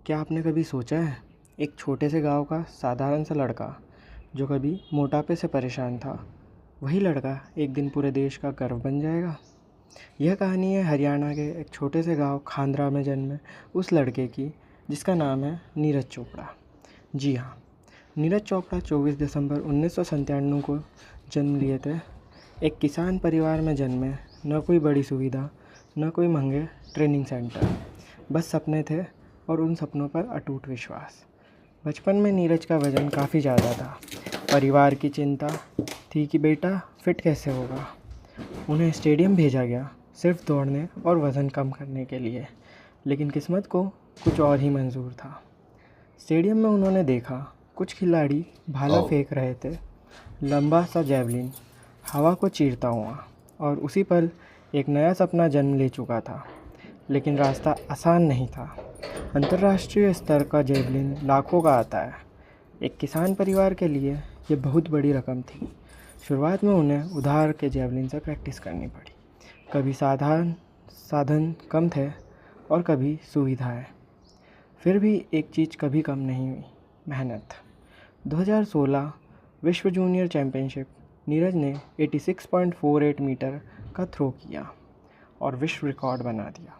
क्या आपने कभी सोचा है, एक छोटे से गांव का साधारण सा लड़का जो कभी मोटापे से परेशान था, वही लड़का एक दिन पूरे देश का गर्व बन जाएगा। यह कहानी है हरियाणा के एक छोटे से गांव खांदरा में जन्मे उस लड़के की, जिसका नाम है नीरज चोपड़ा। जी हाँ, नीरज चोपड़ा 24 दिसंबर 1997 को जन्म लिए थे। एक किसान परिवार में जन्मे, न कोई बड़ी सुविधा, न कोई महंगे ट्रेनिंग सेंटर, बस सपने थे और उन सपनों पर अटूट विश्वास। बचपन में नीरज का वज़न काफ़ी ज़्यादा था। परिवार की चिंता थी कि बेटा फिट कैसे होगा। उन्हें स्टेडियम भेजा गया सिर्फ दौड़ने और वज़न कम करने के लिए, लेकिन किस्मत को कुछ और ही मंजूर था। स्टेडियम में उन्होंने देखा कुछ खिलाड़ी भाला फेंक रहे थे, लंबा सा जैवलिन हवा को चीरता हुआ, और उसी पल एक नया सपना जन्म ले चुका था। लेकिन रास्ता आसान नहीं था। अंतर्राष्ट्रीय स्तर का जैवलिन लाखों का आता है। एक किसान परिवार के लिए ये बहुत बड़ी रकम थी। शुरुआत में उन्हें उधार के जैवलिन से प्रैक्टिस करनी पड़ी। कभी साधारण साधन कम थे और कभी सुविधाएं। फिर भी एक चीज़ कभी कम नहीं हुई, मेहनत। 2016 विश्व जूनियर चैम्पियनशिप, नीरज ने 86.48 मीटर का थ्रो किया और विश्व रिकॉर्ड बना दिया।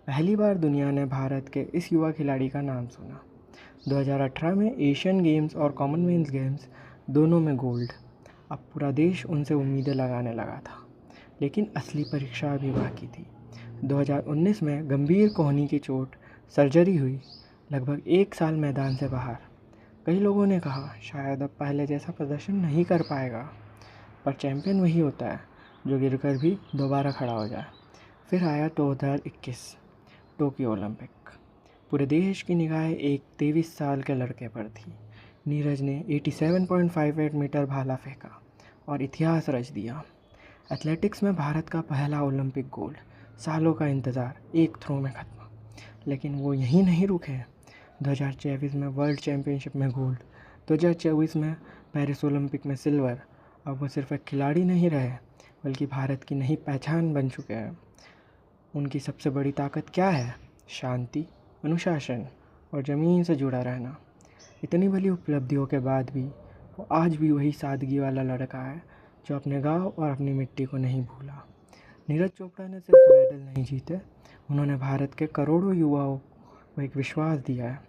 पहली बार दुनिया ने भारत के इस युवा खिलाड़ी का नाम सुना। 2018 में एशियन गेम्स और कॉमनवेल्थ गेम्स दोनों में गोल्ड। अब पूरा देश उनसे उम्मीदें लगाने लगा था, लेकिन असली परीक्षा अभी बाकी थी। 2019 में गंभीर कोहनी की चोट, सर्जरी हुई, लगभग 1 साल मैदान से बाहर। कई लोगों ने कहा शायद अब पहले जैसा प्रदर्शन नहीं कर पाएगा, पर चैंपियन वही होता है जो गिरकर भी दोबारा खड़ा हो जाए। फिर आया 2021 टोक्यो ओलंपिक। पूरे देश की निगाहें एक 23 साल के लड़के पर थी। नीरज ने 87.58 मीटर भाला फेंका और इतिहास रच दिया। एथलेटिक्स में भारत का पहला ओलंपिक गोल्ड, सालों का इंतज़ार एक थ्रो में ख़त्म। लेकिन वो यहीं नहीं रुके। 2024 में वर्ल्ड चैम्पियनशिप में गोल्ड, 2024 में पेरिस ओलंपिक में सिल्वर। अब वो सिर्फ एक खिलाड़ी नहीं रहे, बल्कि भारत की नई पहचान बन चुके हैं। उनकी सबसे बड़ी ताकत क्या है? शांति, अनुशासन और ज़मीन से जुड़ा रहना। इतनी बड़ी उपलब्धियों के बाद भी वो आज भी वही सादगी वाला लड़का है जो अपने गांव और अपनी मिट्टी को नहीं भूला। नीरज चोपड़ा ने सिर्फ मेडल नहीं जीते, उन्होंने भारत के करोड़ों युवाओं को एक विश्वास दिया है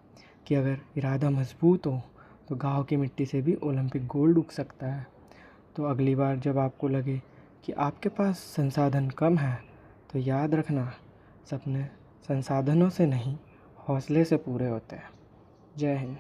कि अगर इरादा मजबूत हो तो गांव की मिट्टी से भी ओलंपिक गोल्ड उग सकता है। तो अगली बार जब आपको लगे कि आपके पास संसाधन कम है, तो याद रखना, सपने संसाधनों से नहीं, हौसले से पूरे होते हैं। जय हिंद।